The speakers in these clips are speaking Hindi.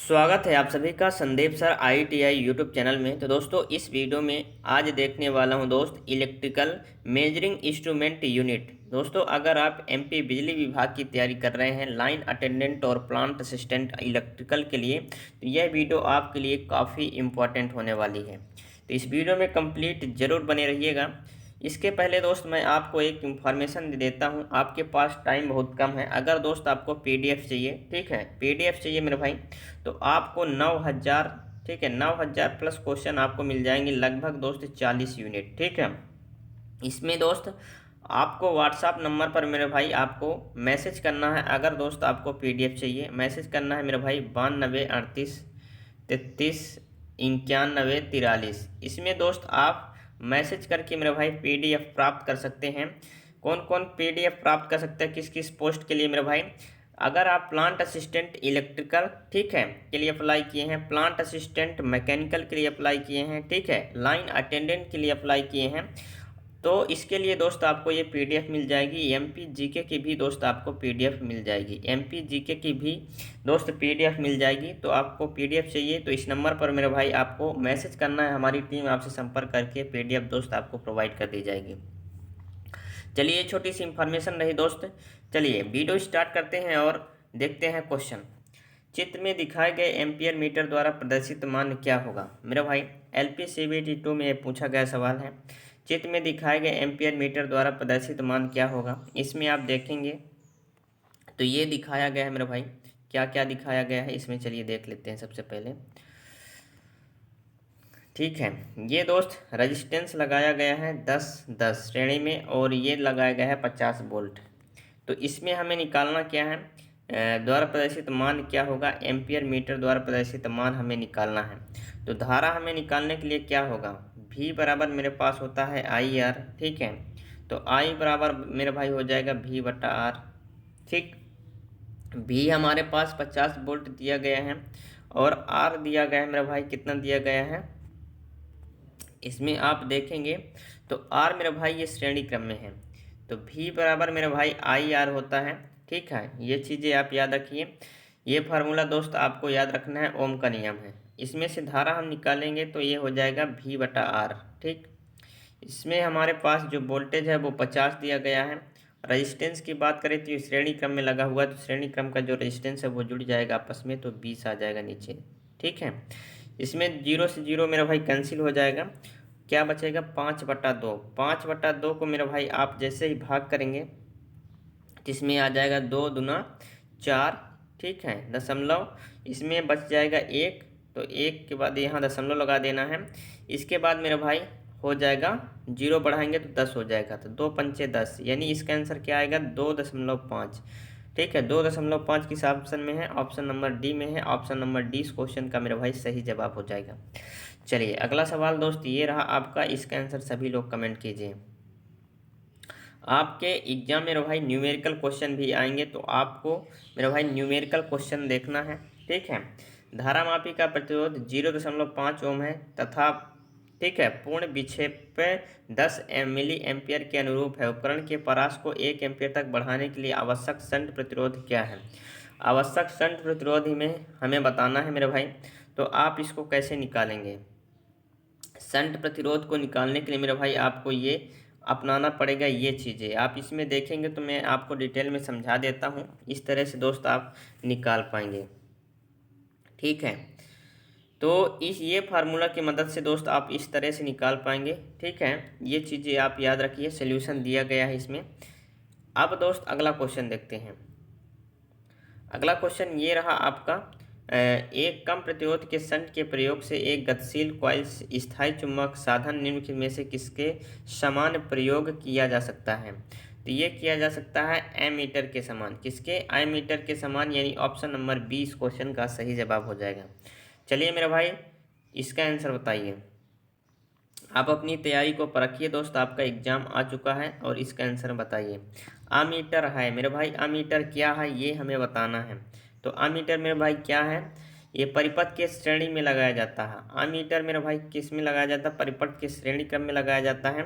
स्वागत है आप सभी का Sandeep sir ITI YouTube channel में। तो दोस्तों इस वीडियो में आज देखने वाला हूं दोस्त इलेक्ट्रिकल मेजरिंग इंस्ट्रूमेंट यूनिट। दोस्तों अगर आप MP बिजली विभाग की तैयारी कर रहे हैं लाइन अटेंडेंट और प्लांट असिस्टेंट इलेक्ट्रिकल के लिए, तो यह वीडियो आपके लिए काफ़ी इम्पोर्टेंट होने वाली है। तो इस वीडियो में कंप्लीट ज़रूर बने रहिएगा। इसके पहले दोस्त मैं आपको एक इन्फॉर्मेशन दे देता हूं। आपके पास टाइम बहुत कम है। अगर दोस्त आपको PDF चाहिए, ठीक है, PDF चाहिए मेरे भाई, तो आपको 9,000, ठीक है, 9,000 प्लस क्वेश्चन आपको मिल जाएंगे, लगभग दोस्त 40 यूनिट, ठीक है। इसमें दोस्त आपको व्हाट्सअप नंबर पर मेरे भाई आपको मैसेज करना है। अगर दोस्त आपको PDF चाहिए, मैसेज करना है मेरे भाई 92 38 33 91 43। इसमें दोस्त आप मैसेज करके मेरे भाई PDF प्राप्त कर सकते हैं। कौन कौन PDF प्राप्त कर सकते हैं, किस किस पोस्ट के लिए मेरे भाई? अगर आप प्लांट असिस्टेंट इलेक्ट्रिकल, ठीक है, के लिए अप्लाई किए हैं, प्लांट असिस्टेंट मैकेनिकल के लिए अप्लाई किए हैं, ठीक है, लाइन अटेंडेंट के लिए अप्लाई किए हैं, तो इसके लिए दोस्त आपको ये PDF मिल जाएगी। MP GK की भी दोस्त आपको PDF मिल जाएगी, MP GK की भी दोस्त PDF मिल जाएगी। तो आपको PDF चाहिए तो इस नंबर पर मेरे भाई आपको मैसेज करना है, हमारी टीम आपसे संपर्क करके PDF दोस्त आपको प्रोवाइड कर दी जाएगी। चलिए छोटी सी इंफॉर्मेशन रही दोस्त। चलिए वीडियो स्टार्ट करते हैं और देखते हैं क्वेश्चन। चित्र में दिखाए गए एम्पियर मीटर द्वारा प्रदर्शित मान क्या होगा? मेरे भाई LP CBT 2 में पूछा गया सवाल है। चित्र में दिखाए गए एम्पियर मीटर द्वारा प्रदर्शित मान क्या होगा? इसमें आप देखेंगे तो ये दिखाया गया है मेरे भाई, क्या क्या दिखाया गया है इसमें, चलिए देख लेते हैं सबसे पहले। ठीक है, ये दोस्त रजिस्टेंस लगाया गया है 10-10 श्रेणी में, और ये लगाया गया है 50 वोल्ट। तो इसमें हमें निकालना क्या है, द्वारा प्रदर्शित मान क्या होगा? एम्पियर मीटर द्वारा प्रदर्शित मान हमें निकालना है। तो धारा हमें निकालने के लिए क्या होगा? V बराबर मेरे पास होता है IR, ठीक है। तो I बराबर मेरे भाई हो जाएगा V/R, ठीक। V हमारे पास 50 वोल्ट दिया गया है और R दिया गया है मेरे भाई, कितना दिया गया है इसमें आप देखेंगे तो R मेरे भाई ये श्रेणी क्रम में है। तो V बराबर मेरे भाई IR होता है, ठीक है। ये चीज़ें आप याद रखिए। ये फार्मूला दोस्त आपको याद रखना है, ओम का नियम है। इसमें से धारा हम निकालेंगे तो ये हो जाएगा V/R, ठीक। इसमें हमारे पास जो वोल्टेज है वो 50 दिया गया है। रजिस्टेंस की बात करें तो ये श्रेणी क्रम में लगा हुआ है, तो श्रेणी क्रम का जो रजिस्टेंस है वो जुड़ जाएगा आपस में, तो 20 आ जाएगा नीचे, ठीक है। इसमें 0 से 0 मेरा भाई कैंसिल हो जाएगा, क्या बचेगा? 5/2। 5/2 को मेरा भाई आप जैसे ही भाग करेंगे इसमें आ जाएगा 2 दूना 4, ठीक है, दशमलव, इसमें बच जाएगा 1, तो 1 के बाद यहाँ दशमलव लगा देना है। इसके बाद मेरे भाई हो जाएगा 0 बढ़ाएंगे तो 10 हो जाएगा, तो 2×5 = 10, यानी इसका आंसर क्या आएगा? 2.5, ठीक है। 2.5 किस ऑप्शन में है? ऑप्शन नंबर D में है। ऑप्शन नंबर D इस क्वेश्चन का मेरे भाई सही जवाब हो जाएगा। चलिए अगला सवाल दोस्त ये रहा आपका, इसका आंसर सभी लोग कमेंट कीजिए। आपके एग्जाम में मेरे भाई न्यूमेरिकल क्वेश्चन भी आएंगे, तो आपको मेरे भाई न्यूमेरिकल क्वेश्चन देखना है, ठीक है। धारामापी का प्रतिरोध 0.5 ओम है तथा, ठीक है, पूर्ण विक्षेप 10 मिली एम्पियर के अनुरूप है। उपकरण के परास को 1 एम्पियर तक बढ़ाने के लिए आवश्यक शंट प्रतिरोध क्या है? आवश्यक शंट प्रतिरोध ही में हमें बताना है मेरे भाई। तो आप इसको कैसे निकालेंगे? शंट प्रतिरोध को निकालने के लिए मेरे भाई आपको ये अपनाना पड़ेगा, ये चीज़ें आप इसमें देखेंगे तो मैं आपको डिटेल में समझा देता हूँ। इस तरह से दोस्त आप निकाल पाएंगे, ठीक है। तो इस ये फार्मूला की मदद से दोस्त आप इस तरह से निकाल पाएंगे, ठीक है। ये चीज़ें आप याद रखिए, सोल्यूशन दिया गया है इसमें। अब दोस्त अगला क्वेश्चन देखते हैं। अगला क्वेश्चन ये रहा आपका, एक कम प्रतिरोध के शंट के प्रयोग से एक गतिशील कॉइल स्थायी चुंबक साधन निम्न में से किसके समान प्रयोग किया जा सकता है? तो ये किया जा सकता है एमीटर के समान। किसके? एमीटर के समान, यानी ऑप्शन नंबर B इस क्वेश्चन का सही जवाब हो जाएगा। चलिए मेरे भाई इसका आंसर बताइए। आप अपनी तैयारी को परखिए दोस्त, आपका एग्जाम आ चुका है और इसका आंसर बताइए। अमीटर है मेरे भाई, अमीटर क्या है ये हमें बताना है। तो अमीटर मेरे भाई क्या है? ये परिपथ के श्रेणी में लगाया जाता है। अमीटर मेरे भाई किस में लगाया जाता है? परिपथ के श्रेणी क्रम में लगाया जाता है।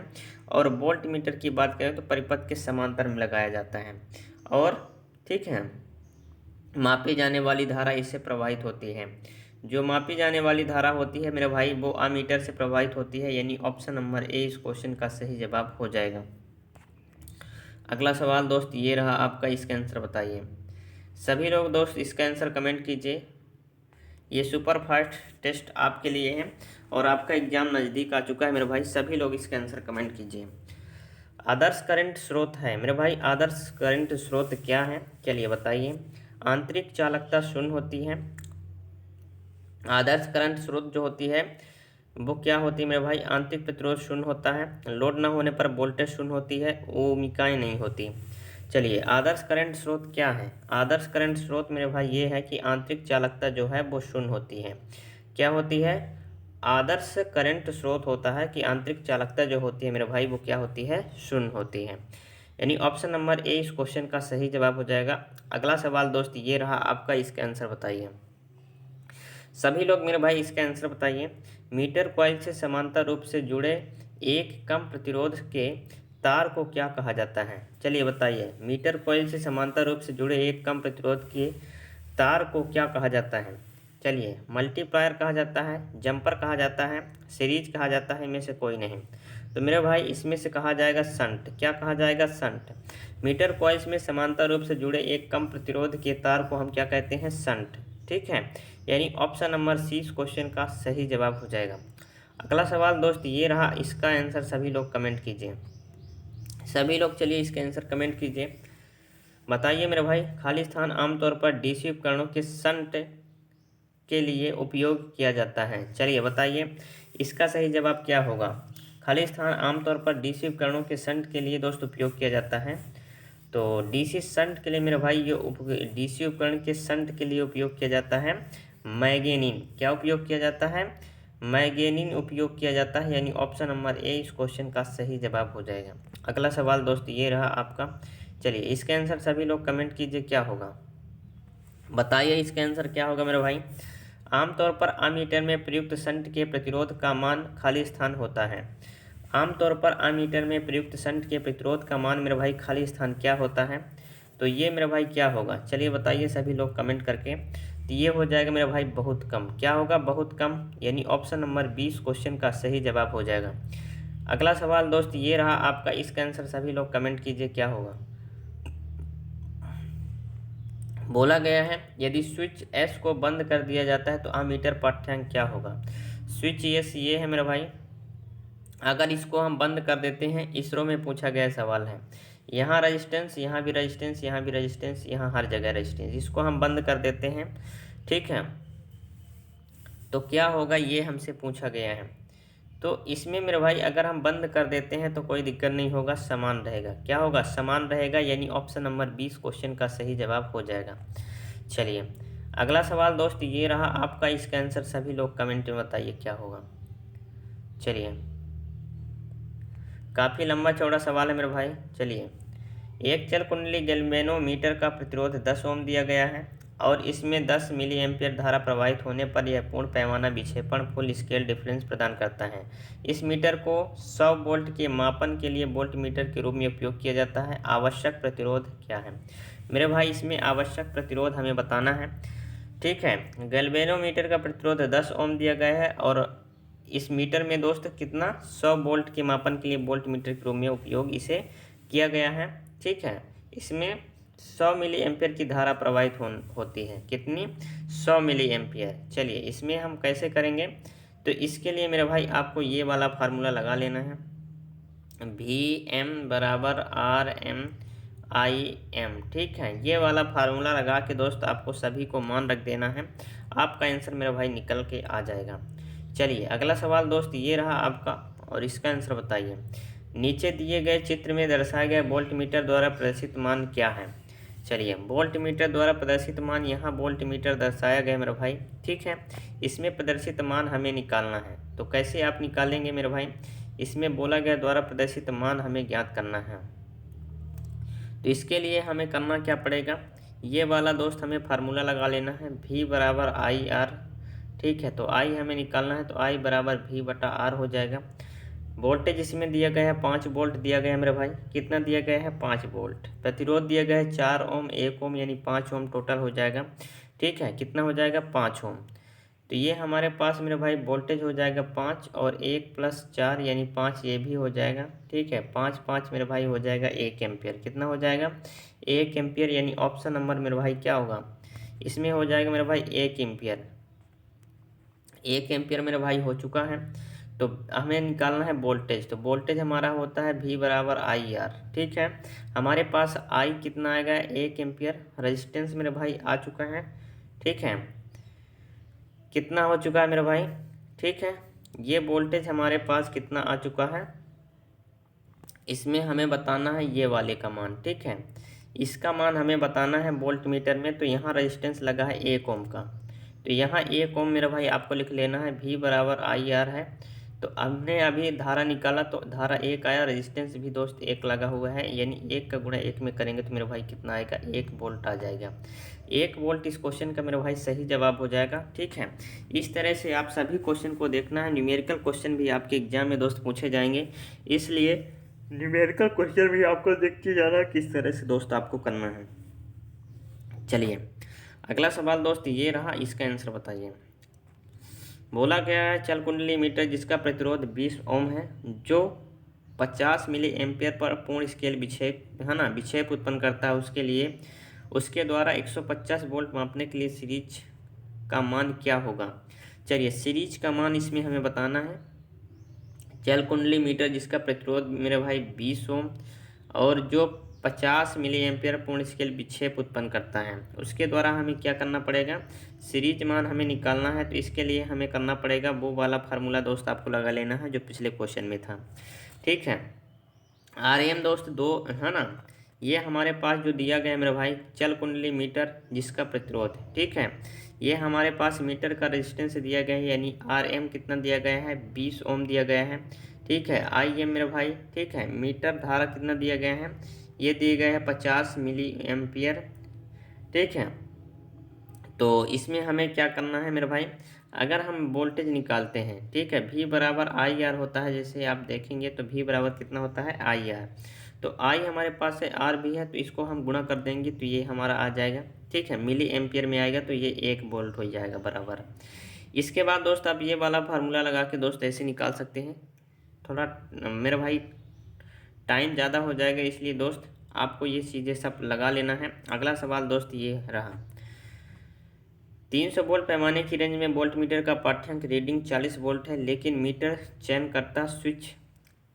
और वोल्ट मीटर की बात करें तो परिपथ के समांतर में लगाया जाता है। और ठीक है, मापी जाने वाली धारा इससे प्रवाहित होती है। जो मापी जाने वाली धारा होती है मेरे भाई वो अमीटर से प्रवाहित होती है, यानी ऑप्शन नंबर ए इस क्वेश्चन का सही जवाब हो जाएगा। अगला सवाल दोस्त ये रहा आपका, इसका आंसर बताइए। सभी लोग दोस्त इसका आंसर कमेंट कीजिए। ये सुपर फास्ट टेस्ट आपके लिए है और आपका एग्जाम नज़दीक आ चुका है मेरे भाई, सभी लोग इसका आंसर कमेंट कीजिए। आदर्श करंट स्रोत है मेरे भाई, आदर्श करंट स्रोत क्या है, चलिए बताइए। आंतरिक चालकता शून्य होती है। आदर्श करंट स्रोत जो होती है वो क्या होती है मेरे भाई, आंतरिक प्रतिरोध शून्य होता है, लोड न होने पर वोल्टेज शून्य होती है, ओमिकाएँ नहीं होती। चलिए आदर्श करंट स्रोत क्या है। आदर्श करंट स्रोत मेरे भाई ये है कि आंतरिक चालकता जो है वो शून्य होती है। क्या होती है, आदर्श करंट स्रोत होता है कि आंतरिक चालकता जो होती है मेरे भाई वो क्या होती है, शून्य होती है। यानी ऑप्शन नंबर ए इस क्वेश्चन का सही जवाब हो जाएगा। अगला सवाल दोस्त ये रहा आपका, इसका आंसर बताइए। सभी लोग मेरे भाई इसका आंसर बताइए। मीटर कॉइल से समांतर रूप से जुड़े एक कम प्रतिरोध के तार को क्या कहा जाता है, चलिए बताइए। मीटर कॉइल से समांतर रूप से जुड़े एक कम प्रतिरोध के तार को क्या कहा जाता है, चलिए मल्टीप्लायर कहा जाता है, जंपर कहा जाता है, सीरीज कहा जाता है, इनमें से कोई नहीं। तो मेरे भाई इसमें से कहा जाएगा संट। क्या कहा जाएगा, संट। मीटर कॉइल्स में समांतर रूप से जुड़े एक कम प्रतिरोध के तार को हम क्या कहते हैं, संट। ठीक है, यानी ऑप्शन नंबर सी इस क्वेश्चन का सही जवाब हो जाएगा। अगला सवाल दोस्त ये रहा, इसका आंसर सभी लोग कमेंट कीजिए। सभी लोग चलिए इसका आंसर कमेंट कीजिए, बताइए मेरे भाई। खाली स्थान आमतौर पर डीसी उपकरणों के संट के लिए उपयोग किया जाता है, चलिए बताइए इसका सही जवाब क्या होगा। खाली स्थान आमतौर पर डीसी उपकरणों के संट के लिए दोस्त उपयोग किया जाता है। तो डीसी संट के लिए मेरे भाई ये डीसी उपकरण के संट के लिए उपयोग किया जाता है मैगेनिन। क्या उपयोग किया जाता है, मैगेनिन उपयोग किया जाता है, यानी ऑप्शन नंबर ए इस क्वेश्चन का सही जवाब हो जाएगा। अगला सवाल दोस्त ये रहा आपका, चलिए इसका आंसर सभी लोग कमेंट कीजिए क्या होगा, बताइए इसका आंसर क्या होगा मेरे भाई। आमतौर पर अमीटर में प्रयुक्त संट के प्रतिरोध का मान खाली स्थान होता है। आमतौर पर अमीटर में प्रयुक्त संट के प्रतिरोध का मान मेरे भाई खाली स्थान क्या होता है, तो ये मेरे भाई क्या होगा, चलिए बताइए सभी लोग कमेंट करके। तो ये हो जाएगा मेरे भाई बहुत कम। क्या होगा, बहुत कम, यानी ऑप्शन नंबर 20 क्वेश्चन का सही जवाब हो जाएगा। अगला सवाल दोस्त ये रहा आपका, इसका आंसर सभी लोग कमेंट कीजिए क्या होगा। बोला गया है यदि स्विच एस को बंद कर दिया जाता है तो अमीटर पाठ्यांक क्या होगा। स्विच एस ये है मेरे भाई, अगर इसको हम बंद कर देते हैं, इसरो में पूछा गया सवाल है, यहाँ रजिस्टेंस, यहाँ भी रजिस्टेंस, यहाँ भी रजिस्टेंस, यहाँ हर जगह रजिस्टेंस, इसको हम बंद कर देते हैं, ठीक है, तो क्या होगा ये हमसे पूछा गया है। तो इसमें मेरे भाई अगर हम बंद कर देते हैं तो कोई दिक्कत नहीं होगा, समान रहेगा। क्या होगा, समान रहेगा, यानी ऑप्शन नंबर 20 क्वेश्चन का सही जवाब हो जाएगा। चलिए अगला सवाल दोस्त ये रहा आपका, इसका आंसर सभी लोग कमेंट में बताइए क्या होगा। चलिए काफ़ी लंबा चौड़ा सवाल है मेरे भाई। चलिए, एक चल कुंडली गैल्वेनोमीटर का प्रतिरोध 10 ओम दिया गया है और इसमें 10 मिली एम्पियर धारा प्रवाहित होने पर यह पूर्ण पैमाना विक्षेपण फुल स्केल डिफरेंस प्रदान करता है। इस मीटर को 100 वोल्ट के मापन के लिए वोल्ट मीटर के रूप में उपयोग किया जाता है। आवश्यक प्रतिरोध क्या है मेरे भाई, इसमें आवश्यक प्रतिरोध हमें बताना है। ठीक है, गैल्वेनोमीटर का प्रतिरोध 10 ओम दिया गया है और इस मीटर में दोस्त कितना, 100 वोल्ट के मापन के लिए वोल्ट मीटर के रूप में उपयोग इसे किया गया है। ठीक है, इसमें 100 मिली एम्पियर की धारा प्रवाहित होती है, कितनी, 100 मिली एम्पियर। चलिए इसमें हम कैसे करेंगे, तो इसके लिए मेरे भाई आपको ये वाला फार्मूला लगा लेना है, VM बराबर RM/IM। ठीक है, ये वाला फार्मूला लगा के दोस्त आपको सभी को मान रख देना है, आपका आंसर मेरा भाई निकल के आ जाएगा। चलिए अगला सवाल दोस्त ये रहा आपका और इसका आंसर बताइए। नीचे दिए गए चित्र में दर्शाए गए वोल्ट मीटर द्वारा प्रदर्शित मान क्या है। चलिए वोल्ट मीटर द्वारा प्रदर्शित मान, यहाँ वोल्ट मीटर दर्शाया गया मेरे भाई। ठीक है, इसमें प्रदर्शित मान हमें निकालना है, तो कैसे आप निकालेंगे मेरे भाई, इसमें बोला गया द्वारा प्रदर्शित मान हमें ज्ञात करना है। तो इसके लिए हमें करना क्या पड़ेगा, ये वाला दोस्त हमें फार्मूला लगा लेना है, V बराबर IR। ठीक है, तो I हमें निकालना है, तो I बराबर V/R हो जाएगा। वोल्टेज इसमें दिया गया है 5 वोल्ट दिया गया है मेरे भाई। कितना दिया गया है 5 वोल्ट। प्रतिरोध दिया गया है 4 ओम 1 ओम यानी 5 ओम टोटल हो जाएगा। ठीक है, कितना हो जाएगा 5 ओम। तो ये हमारे पास मेरे भाई वोल्टेज हो जाएगा 5 और 1 + 4 यानी 5 ये भी हो जाएगा। ठीक है, 5 5 मेरे भाई हो जाएगा 1 एम्पियर। कितना हो जाएगा 1 एम्पियर यानी ऑप्शन नंबर मेरे भाई क्या होगा इसमें हो जाएगा मेरे भाई 1 एम्पियर। 1 एम्पियर मेरे भाई हो चुका है। तो हमें निकालना है वोल्टेज। तो वोल्टेज हमारा होता है V = IR। ठीक है, हमारे पास I कितना आएगा 1 एम्पियर। रजिस्टेंस मेरे भाई आ चुका है। ठीक है, कितना हो चुका है मेरे भाई। ठीक है, ये वोल्टेज हमारे पास कितना आ चुका है इसमें हमें बताना है ये वाले का मान। ठीक है, इसका मान हमें बताना है वोल्ट मीटर में। तो यहाँ रजिस्टेंस लगा है 1 ओम का। तो यहाँ 1 ओम मेरा भाई आपको लिख लेना है V = IR है। तो हमने अभी धारा निकाला तो धारा 1 आया, रजिस्टेंस भी दोस्त 1 लगा हुआ है यानी 1 का गुणा 1 में करेंगे तो मेरे भाई कितना आएगा 1 वोल्ट आ जाएगा। 1 वोल्ट इस क्वेश्चन का मेरे भाई सही जवाब हो जाएगा। ठीक है, इस तरह से आप सभी क्वेश्चन को देखना है। न्यूमेरिकल क्वेश्चन भी आपके एग्जाम में दोस्त पूछे जाएंगे, इसलिए न्यूमेरिकल क्वेश्चन भी आपको देखते जाना किस तरह से दोस्त आपको करना है। चलिए अगला सवाल दोस्त ये रहा, इसका आंसर बताइए। बोला गया है चल कुंडली मीटर जिसका प्रतिरोध 20 ओम है जो 50 मिली एम्पियर पर पूर्ण स्केल विक्षेप है ना विक्षेप उत्पन्न करता है, उसके लिए उसके द्वारा 150 वोल्ट मापने के लिए सीरीज का मान क्या होगा। चलिए सीरीज का मान इसमें हमें बताना है। चल कुंडली मीटर जिसका प्रतिरोध मेरे भाई 20 ओम और जो 50 मिली एम्पियर पूर्ण स्केल विक्षेप उत्पन्न करता है, उसके द्वारा हमें क्या करना पड़ेगा सीरीज मान हमें निकालना है। तो इसके लिए हमें करना पड़ेगा वो वाला फार्मूला दोस्त आपको लगा लेना है जो पिछले क्वेश्चन में था। ठीक है, RM दोस्त 2 है ना, ये हमारे पास जो दिया गया है मेरे भाई चल कुंडली मीटर जिसका प्रतिरोध है। ठीक है, ये हमारे पास मीटर का रेजिस्टेंस दिया गया है यानी RM कितना दिया गया है 20 ओम दिया गया है। ठीक है, IM मेरे भाई। ठीक है, मीटर धारा कितना दिया गया है ये दिया गया है 50 मिली एम्पियर। ठीक है, तो इसमें हमें क्या करना है मेरे भाई, अगर हम वोल्टेज निकालते हैं ठीक है V = IR होता है, जैसे आप देखेंगे तो V बराबर कितना होता है IR। तो I हमारे पास है R भी है तो इसको हम गुणा कर देंगे तो ये हमारा आ जाएगा। ठीक है, मिली एम्पियर में आएगा तो ये 1 वोल्ट हो जाएगा बराबर। इसके बाद दोस्त आप ये वाला फार्मूला लगा के दोस्त ऐसे निकाल सकते हैं। थोड़ा मेरे भाई टाइम ज़्यादा हो जाएगा, इसलिए दोस्त आपको ये चीज़ें सब लगा लेना है। अगला सवाल दोस्त ये रहा, 300 वोल्ट पैमाने की रेंज में वोल्ट मीटर का पाठ्यांक रीडिंग 40 वोल्ट है लेकिन मीटर चयनकर्ता स्विच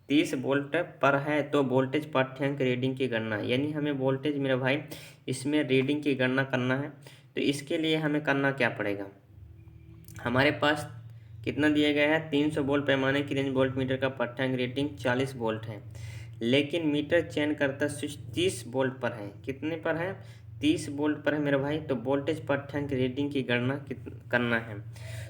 30 वोल्ट पर है, तो वोल्टेज पाठ्यांक रीडिंग की गणना। यानी हमें वोल्टेज मेरे भाई इसमें रीडिंग की गणना करना है। तो इसके लिए हमें करना क्या पड़ेगा, हमारे पास कितना दिया गया है 300 वोल्ट पैमाने की रेंज वोल्ट मीटर का पाठ्यांक रीडिंग 40 वोल्ट है लेकिन मीटर चयनकर्ता स्विच 30 वोल्ट पर है। कितने पर है 30 वोल्ट पर है मेरे भाई। तो वोल्टेज पाठ्यांक रीडिंग की गणना करना है।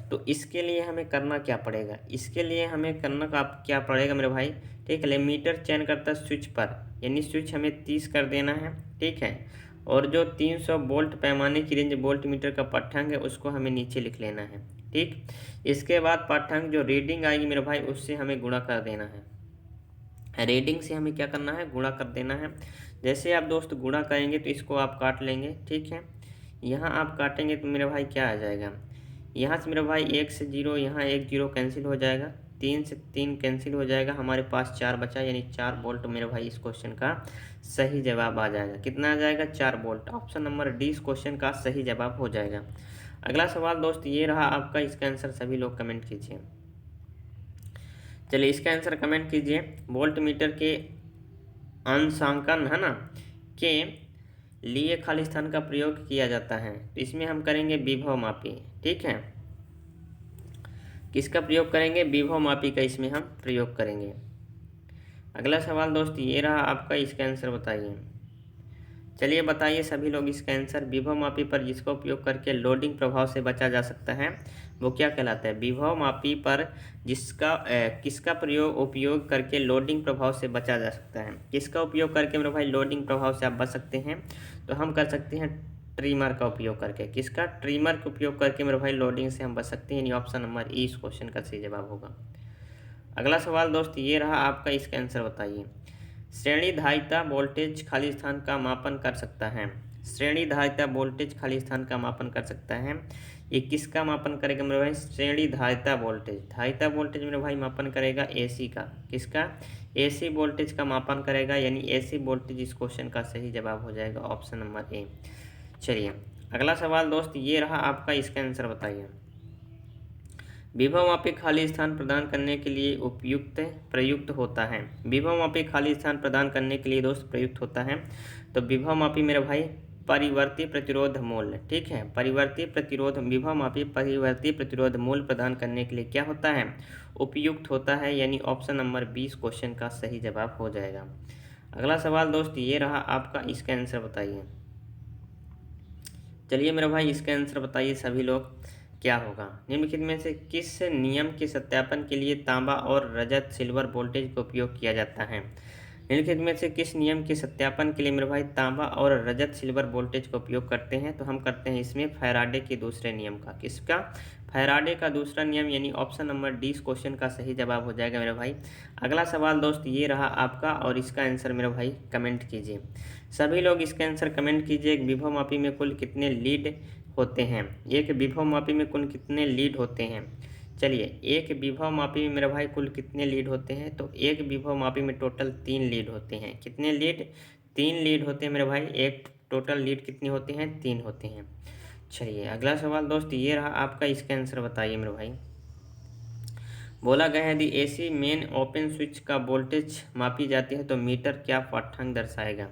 तो इसके लिए हमें करना क्या पड़ेगा, इसके लिए हमें करना क्या पड़ेगा मेरे भाई। ठीक है, मीटर चयनकर्ता स्विच पर यानी स्विच हमें 30 कर देना है। ठीक है, और जो 300 वोल्ट पैमाने की रेंज वोल्ट मीटर का पाठ्यांक है उसको हमें नीचे लिख लेना है। ठीक, इसके बाद पाठ्यांक जो रीडिंग आएगी मेरे भाई उससे हमें गुणा कर देना है। रीडिंग से हमें क्या करना है गुणा कर देना है। जैसे आप दोस्त गुणा करेंगे तो इसको आप काट लेंगे। ठीक है, यहाँ आप काटेंगे तो मेरे भाई क्या आ जाएगा, यहाँ से मेरे भाई 1 से 0, यहाँ 1 0 कैंसिल हो जाएगा, 3 से 3 कैंसिल हो जाएगा, हमारे पास 4 बचा यानी 4 वोल्ट मेरे भाई इस क्वेश्चन का सही जवाब आ जाएगा। कितना आ जाएगा 4 वोल्ट। ऑप्शन नंबर डी इस क्वेश्चन का सही जवाब हो जाएगा। अगला सवाल दोस्त ये रहा आपका, इसका आंसर सभी लोग कमेंट कीजिए। चलिए इसका आंसर कमेंट कीजिए। वोल्ट मीटर के अंशांकन है ना के लिए खाली स्थान का प्रयोग किया जाता है। तो इसमें हम करेंगे विभव मापी। ठीक है, किसका प्रयोग करेंगे विभव मापी का इसमें हम प्रयोग करेंगे। अगला सवाल दोस्त ये रहा आपका, इसका आंसर बताइए। चलिए बताइए सभी लोग इसका आंसर। विभव मापी पर जिसका उपयोग करके लोडिंग प्रभाव से बचा जा सकता है वो क्या कहलाता है। विभव मापी पर जिसका किसका उपयोग करके लोडिंग प्रभाव से बचा जा सकता है। किसका उपयोग करके मेरे भाई लोडिंग प्रभाव से आप बच सकते हैं, तो हम कर सकते हैं ट्रिमर का उपयोग करके। किसका ट्रिमर का उपयोग करके मेरे भाई लोडिंग से हम बच सकते हैं, यानी ऑप्शन नंबर ई इस क्वेश्चन का सही जवाब होगा। अगला सवाल दोस्त ये रहा आपका, इसका आंसर बताइए। श्रेणी धारिता वोल्टेज खाली स्थान का मापन कर सकता है। श्रेणी धारिता वोल्टेज खाली स्थान का मापन कर सकता है। ये किसका मापन करेगा मेरे भाई? श्रेणी धारिता वोल्टेज। धारिता वोल्टेज मेरे भाई मापन करेगा एसी का। किसका? एसी वोल्टेज का मापन करेगा, यानी एसी वोल्टेज इस क्वेश्चन का सही जवाब हो जाएगा ऑप्शन नंबर ए। चलिए अगला सवाल दोस्त ये रहा आपका, इसका आंसर बताइए। विभवमापी खाली स्थान प्रदान करने के लिए प्रयुक्त होता है। विभवमापी खाली स्थान प्रदान करने के लिए दोस्त प्रयुक्त होता है। तो विभवमापी मेरे भाई परिवर्ती प्रतिरोध मूल्य, ठीक है, विभवमापी परिवर्ती प्रतिरोध मूल्य प्रदान करने के लिए क्या होता है? उपयुक्त होता है, यानी ऑप्शन नंबर 20 क्वेश्चन का सही जवाब हो जाएगा। अगला सवाल दोस्त ये रहा आपका, इसका आंसर बताइए। चलिए मेरे भाई इसका आंसर बताइए सभी लोग, क्या होगा? निम्नलिखित में से किस नियम के सत्यापन के लिए तांबा और रजत सिल्वर वोल्टेज का उपयोग किया जाता है? निम्नलिखित में से किस नियम के सत्यापन के लिए मेरे भाई तांबा और रजत सिल्वर वोल्टेज का उपयोग करते हैं? तो हम करते हैं इसमें फैराडे के दूसरे नियम का। किसका? फैराडे का दूसरा नियम, यानी ऑप्शन नंबर डी इस क्वेश्चन का सही जवाब हो जाएगा मेरे भाई। अगला सवाल दोस्त ये रहा आपका, और इसका आंसर मेरे भाई कमेंट कीजिए। सभी लोग इसका आंसर कमेंट कीजिए। विभवमापी में कुल कितने लीड होते हैं? एक विभवमापी में कुल कितने लीड होते हैं? चलिए, एक विभवमापी में मेरे भाई कुल कितने लीड होते हैं? तो एक विभवमापी में टोटल 3 लीड होते हैं। कितने लीड? 3 लीड होते हैं मेरे भाई। एक टोटल लीड कितनी होती हैं? 3 होते हैं। चलिए अगला सवाल दोस्त ये रहा आपका, इसका आंसर बताइए मेरे भाई। बोला गया है यदि एसी मेन ओपन स्विच का वोल्टेज मापी जाती है तो मीटर क्या पाठ्यांक दर्शाएगा?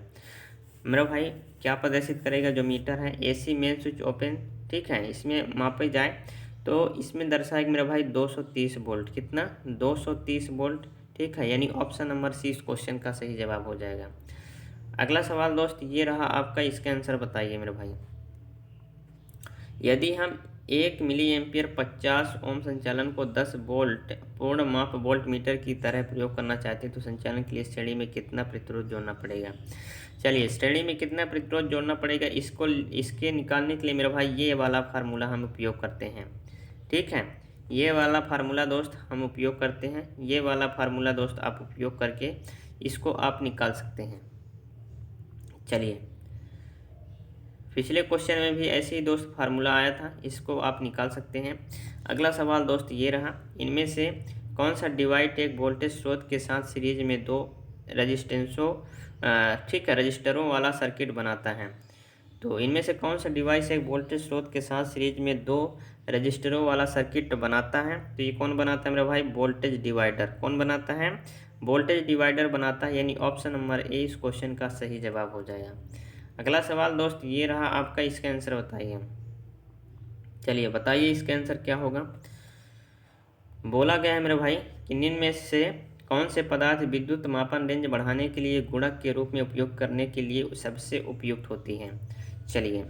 मेरा भाई क्या प्रदर्शित करेगा? जो मीटर है एसी मेन स्विच ओपन, ठीक है, इसमें मापी जाए तो इसमें दर्शाएगा मेरा भाई 230 वोल्ट। कितना? 230 वोल्ट, ठीक है, यानी ऑप्शन नंबर सी इस क्वेश्चन का सही जवाब हो जाएगा। अगला सवाल दोस्त ये रहा आपका, इसका आंसर बताइए मेरे भाई। यदि हम 1 मिली एम्पियर 50 ओम संचालन को 10 वोल्ट पूर्ण माप वोल्ट मीटर की तरह प्रयोग करना चाहते हैं तो संचालन के लिए श्रेणी में कितना प्रतिरोध जोड़ना पड़ेगा? चलिए, श्रेणी में कितना प्रतिरोध जोड़ना पड़ेगा, इसके निकालने के लिए मेरा भाई ये वाला फार्मूला हम उपयोग करते हैं। ठीक है, ये वाला फार्मूला दोस्त हम उपयोग करते हैं। ये वाला फार्मूला दोस्त आप उपयोग करके इसको आप निकाल सकते हैं। चलिए, पिछले क्वेश्चन में भी ऐसे ही दोस्त फार्मूला आया था, इसको आप निकाल सकते हैं। अगला सवाल दोस्त ये रहा, इनमें से कौन सा डिवाइस एक वोल्टेज स्रोत के साथ सीरीज में 2 रजिस्टरों वाला सर्किट बनाता है? तो इनमें से कौन सा डिवाइस एक वोल्टेज स्रोत के साथ सीरीज में 2 रजिस्टरों वाला सर्किट बनाता है? तो ये कौन बनाता है मेरा भाई? Voltage divider. कौन बनाता है? वोल्टेज डिवाइडर बनाता है, यानी ऑप्शन नंबर ए इस क्वेश्चन का सही जवाब हो जाएगा। अगला सवाल दोस्त ये रहा आपका, इसका आंसर बताइए। चलिए बताइए इसका आंसर क्या होगा। बोला गया है मेरे भाई कि निम्न में से कौन से पदार्थ विद्युत मापन रेंज बढ़ाने के लिए गुणक के रूप में उपयोग करने के लिए सबसे उपयुक्त होती हैं? चलिए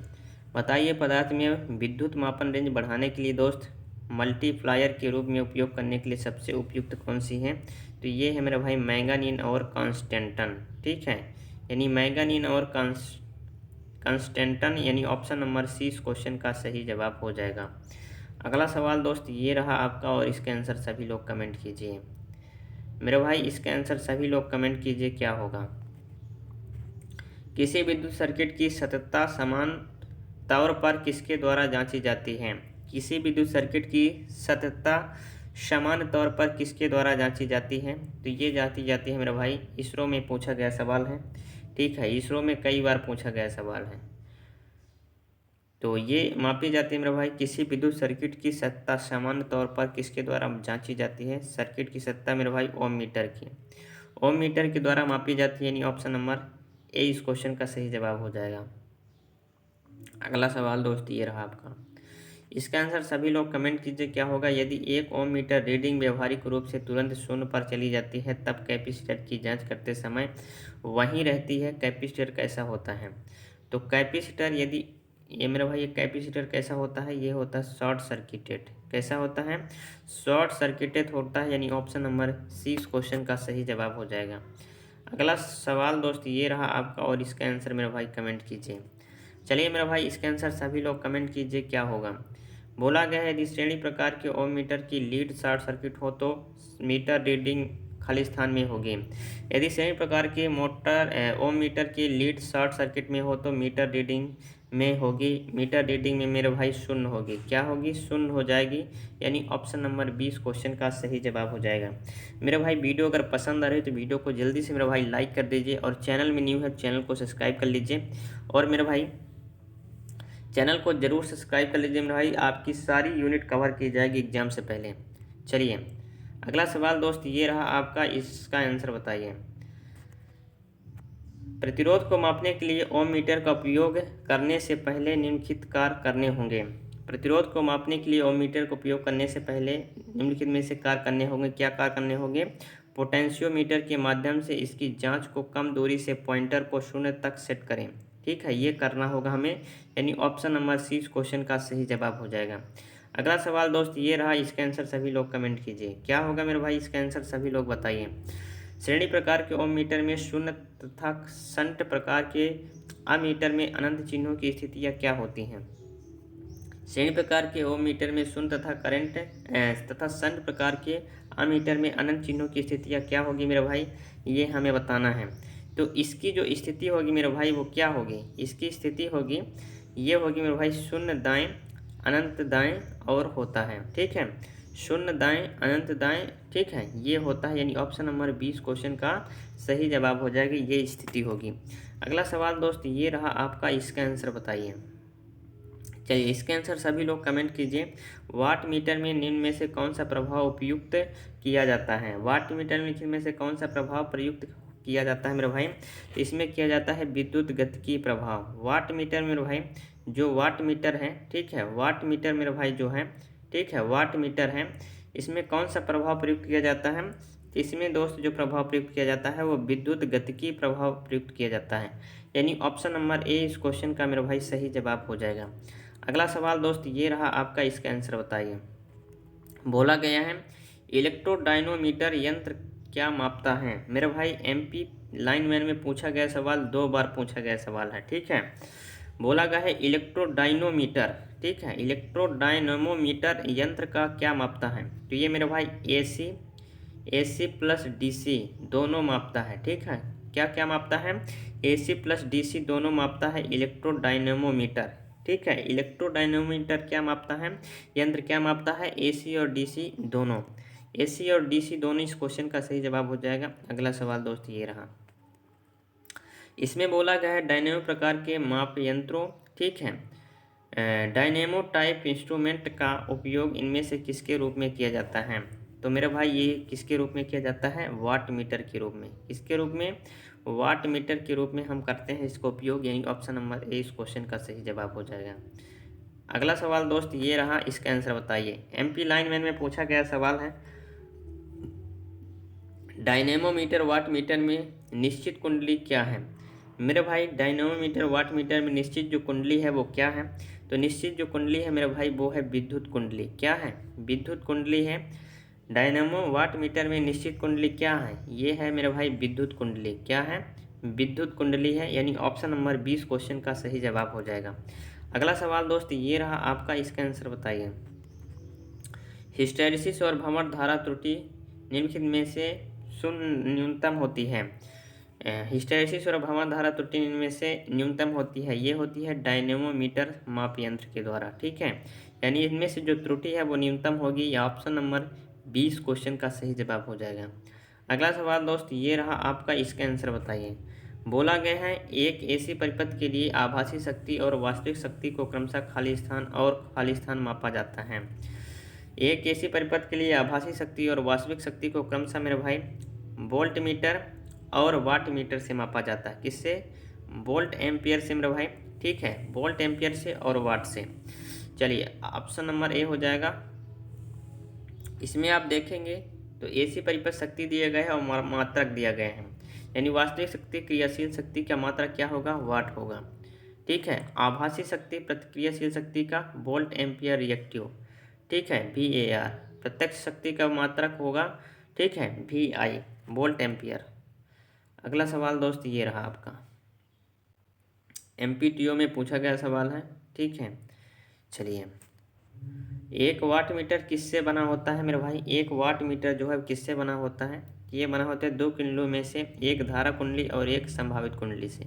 बताइए, पदार्थ में विद्युत मापन रेंज बढ़ाने के लिए दोस्त मल्टीप्लायर के रूप में उपयोग करने के लिए सबसे उपयुक्त कौन सी है? तो ये है मेरा भाई मैंगानीन और कांस्टेंटन। ठीक है, यानी मैंगानीन और कांस्टेंटन, यानी ऑप्शन नंबर सी इस क्वेश्चन का सही जवाब हो जाएगा। अगला सवाल दोस्त ये रहा आपका, और इसके आंसर सभी लोग कमेंट कीजिए मेरे भाई। इसके आंसर सभी लोग कमेंट कीजिए, क्या होगा। किसी विद्युत सर्किट की सततता समान तौर पर किसके द्वारा जांची जाती है? किसी विद्युत सर्किट की सततता समान तौर पर किसके द्वारा जांची जाती है? तो ये जाती है मेरा भाई, इसरो में पूछा गया सवाल है। ठीक है, इसरो में कई बार पूछा गया सवाल है। तो ये मापी जाती है मेरा भाई, किसी विद्युत सर्किट की सततता सामान्य तौर पर किसके द्वारा जांची जाती है? सर्किट की सततता मेरे भाई ओम मीटर की, ओम मीटर के द्वारा मापी जाती है, यानी ऑप्शन नंबर ए इस क्वेश्चन का सही जवाब हो जाएगा। अगला सवाल दोस्त ये रहा आपका, इसका आंसर सभी लोग कमेंट कीजिए, क्या होगा। यदि 1 ओम मीटर रीडिंग व्यवहारिक रूप से तुरंत शून्य पर चली जाती है तब कैपेसिटर की जांच करते समय वहीं रहती है, कैपेसिटर कैसा होता है? तो कैपेसिटर, यदि ये मेरा भाई, ये कैपेसिटर कैसा होता है? ये होता है शॉर्ट सर्किटेड। कैसा होता है? शॉर्ट सर्किटेड होता है, यानी ऑप्शन नंबर सी इस क्वेश्चन का सही जवाब हो जाएगा। अगला सवाल दोस्त ये रहा आपका, और इसका आंसर मेरा भाई कमेंट कीजिए। चलिए मेरा भाई, इसका आंसर सभी लोग कमेंट कीजिए, क्या होगा। बोला गया है यदि श्रेणी प्रकार के ओम मीटर की लीड शॉर्ट सर्किट हो तो मीटर रीडिंग खाली स्थान में होगी। यदि श्रेणी प्रकार के ओम मीटर की लीड शॉर्ट सर्किट में हो तो मीटर रीडिंग में होगी। मीटर रीडिंग में मेरे भाई शून्य होगी। क्या होगी? शून्य हो जाएगी। यानी ऑप्शन नंबर 20 क्वेश्चन का सही जवाब हो जाएगा। मेरे भाई वीडियो अगर पसंद आ रही है तो वीडियो को जल्दी से मेरे भाई लाइक कर दीजिए और चैनल में न्यू है चैनल को सब्सक्राइब कर लीजिए। और मेरे भाई चैनल को जरूर सब्सक्राइब कर लीजिए मेरे भाई, आपकी सारी यूनिट कवर की जाएगी एग्जाम से पहले। चलिए अगला सवाल दोस्त ये रहा आपका, इसका आंसर बताइए। प्रतिरोध को मापने के लिए ओम मीटर का उपयोग करने से पहले निम्नलिखित कार्य करने होंगे। प्रतिरोध को मापने के लिए ओम मीटर का उपयोग करने से पहले निम्नलिखित में से कार्य करने होंगे। क्या कार्य करने होंगे? पोटेंशियोमीटर के माध्यम से इसकी जांच को कम दूरी से पॉइंटर को 0 तक सेट करें। ठीक है, ये करना होगा हमें। यानी ऑप्शन नंबर सी क्वेश्चन का सही जवाब हो जाएगा। अगला सवाल दोस्त ये रहा, इसका आंसर सभी लोग कमेंट कीजिए। क्या होगा मेरे भाई इसका आंसर? सभी लोग बताइए। श्रेणी प्रकार के ओम मीटर में शून्य तथा शंट प्रकार के अमीटर में अनंत चिन्हों की स्थितियाँ क्या होती हैं? श्रेणी प्रकार के ओम मीटर में शून्य तथा करंट तथा शंट प्रकार के अमीटर में अनंत चिन्हों की स्थितियाँ क्या होगी मेरे भाई? ये हमें बताना है। तो इसकी जो स्थिति होगी मेरे भाई वो क्या होगी? इसकी स्थिति होगी, ये होगी मेरे भाई, शून्य दाएं अनंत दाएं और होता है। ठीक है, शून्य दाएं अनंत दाएं, ठीक है, ये होता है। यानी ऑप्शन नंबर 20 क्वेश्चन का सही जवाब हो जाएगा, ये स्थिति होगी। अगला सवाल दोस्त ये रहा आपका, इसका आंसर बताइए। चलिए इसके आंसर सभी लोग कमेंट कीजिए। वाट मीटर में निम्न में से कौन सा प्रभाव उपयुक्त किया जाता है? वाट मीटर में निम्न में से कौन सा प्रभाव प्रयुक्त किया जाता है मेरे भाई? तो इसमें किया जाता है विद्युत गतिकी प्रभाव। वाट मीटर मेरे भाई, जो वाट मीटर है, ठीक है, वाट मीटर मेरे भाई जो है, ठीक है, वाट मीटर है, इसमें कौन सा प्रभाव प्रयुक्त किया जाता है? इसमें दोस्त जो प्रभाव प्रयुक्त किया जाता है वो विद्युत गतिकी प्रभाव प्रयुक्त किया जाता है। यानी ऑप्शन नंबर ए इस क्वेश्चन का मेरे भाई सही जवाब हो जाएगा। अगला सवाल दोस्त ये रहा आपका, इसका आंसर बताइए। बोला गया है इलेक्ट्रोडायनोमीटर यंत्र क्या मापता है? मेरे भाई एमपी लाइनमैन में पूछा गया सवाल, 2 बार पूछा गया सवाल है। ठीक है, बोला गया है इलेक्ट्रोडायनोमीटर, ठीक है, इलेक्ट्रोडायनमोमीटर यंत्र का क्या मापता है? तो ये मेरे भाई एसी प्लस डीसी दोनों मापता है। ठीक है, क्या क्या मापता है? एसी प्लस डीसी दोनों मापता है इलेक्ट्रोडायनमोमीटर। ठीक है, इलेक्ट्रोडायनमोमीटर क्या मापता है? यंत्र क्या मापता है? एसी और डीसी दोनों। एसी और डीसी दोनों इस क्वेश्चन का सही जवाब हो जाएगा। अगला सवाल दोस्त ये रहा, इसमें बोला गया है डायनेमो प्रकार के माप यंत्रों, ठीक है, डायनेमो टाइप इंस्ट्रूमेंट का उपयोग इनमें से किसके रूप में किया जाता है? तो मेरे भाई ये किसके रूप में किया जाता है? वाट मीटर के रूप में। किसके रूप में? वाट मीटर के रूप में हम करते हैं इसका उपयोग। यानी ऑप्शन नंबर ए इस क्वेश्चन का सही जवाब हो जाएगा। अगला सवाल दोस्त ये रहा, इसका आंसर बताइए। एमपी लाइनमैन में पूछा गया सवाल है डायनेमोमीटर वाट मीटर में निश्चित कुंडली क्या है? मेरे भाई डायनेमोमीटर वाट मीटर में निश्चित जो कुंडली है वो क्या है? तो निश्चित जो कुंडली है मेरे भाई वो है विद्युत कुंडली। क्या है? विद्युत कुंडली है। डायनेमो वाट मीटर में निश्चित कुंडली क्या है? ये है मेरे भाई विद्युत कुंडली। क्या है? विद्युत कुंडली है। यानी ऑप्शन नंबर 20 क्वेश्चन का सही जवाब हो जाएगा। अगला सवाल दोस्त ये रहा आपका, इसका आंसर बताइए। हिस्टैरिसीस और भंवर धारा त्रुटि निम्नलिखित में से शून्य न्यूनतम होती है। हिस्टैरिसीस और भंवर धारा त्रुटि इनमें से न्यूनतम होती है, ये होती है डायनेमोमीटर माप यंत्र के द्वारा। ठीक है, यानी इनमें से जो त्रुटि है वो न्यूनतम होगी। या ऑप्शन नंबर 20 क्वेश्चन का सही जवाब हो जाएगा। अगला सवाल दोस्त ये रहा आपका, इसका आंसर बताइए। बोला गया है एक एसी परिपथ के लिए आभासी शक्ति और वास्तविक शक्ति को क्रमशः खाली स्थान मापा जाता है। एक एसी परिपथ के लिए आभासी शक्ति और वास्तविक शक्ति को क्रमशः मेरे भाई वोल्ट मीटर और वाट मीटर से मापा जाता है। किससे? वोल्ट एम्पियर से मेरे भाई। ठीक है, वोल्ट एम्पियर से और वाट से। चलिए ऑप्शन नंबर ए हो जाएगा। इसमें आप देखेंगे तो एसी परिपथ शक्ति दिया गया है और मात्रक दिया गया है। यानी वास्तविक शक्ति क्रियाशील शक्ति का मात्रक क्या होगा? वाट होगा। ठीक है, आभासी शक्ति प्रतिक्रियाशील शक्ति का वोल्ट एम्पियर रिएक्टिव, ठीक है, VAR। प्रत्यक्ष शक्ति का मात्रक होगा, ठीक है, VI वोल्ट एम्पियर। अगला सवाल दोस्त ये रहा आपका, MPTO में पूछा गया सवाल है। ठीक है, चलिए एक वाट मीटर किससे बना होता है मेरे भाई? एक वाट मीटर जो है किससे बना होता है? ये बना होता है दो कुंडलों में से एक धारा कुंडली और एक संभावित कुंडली से।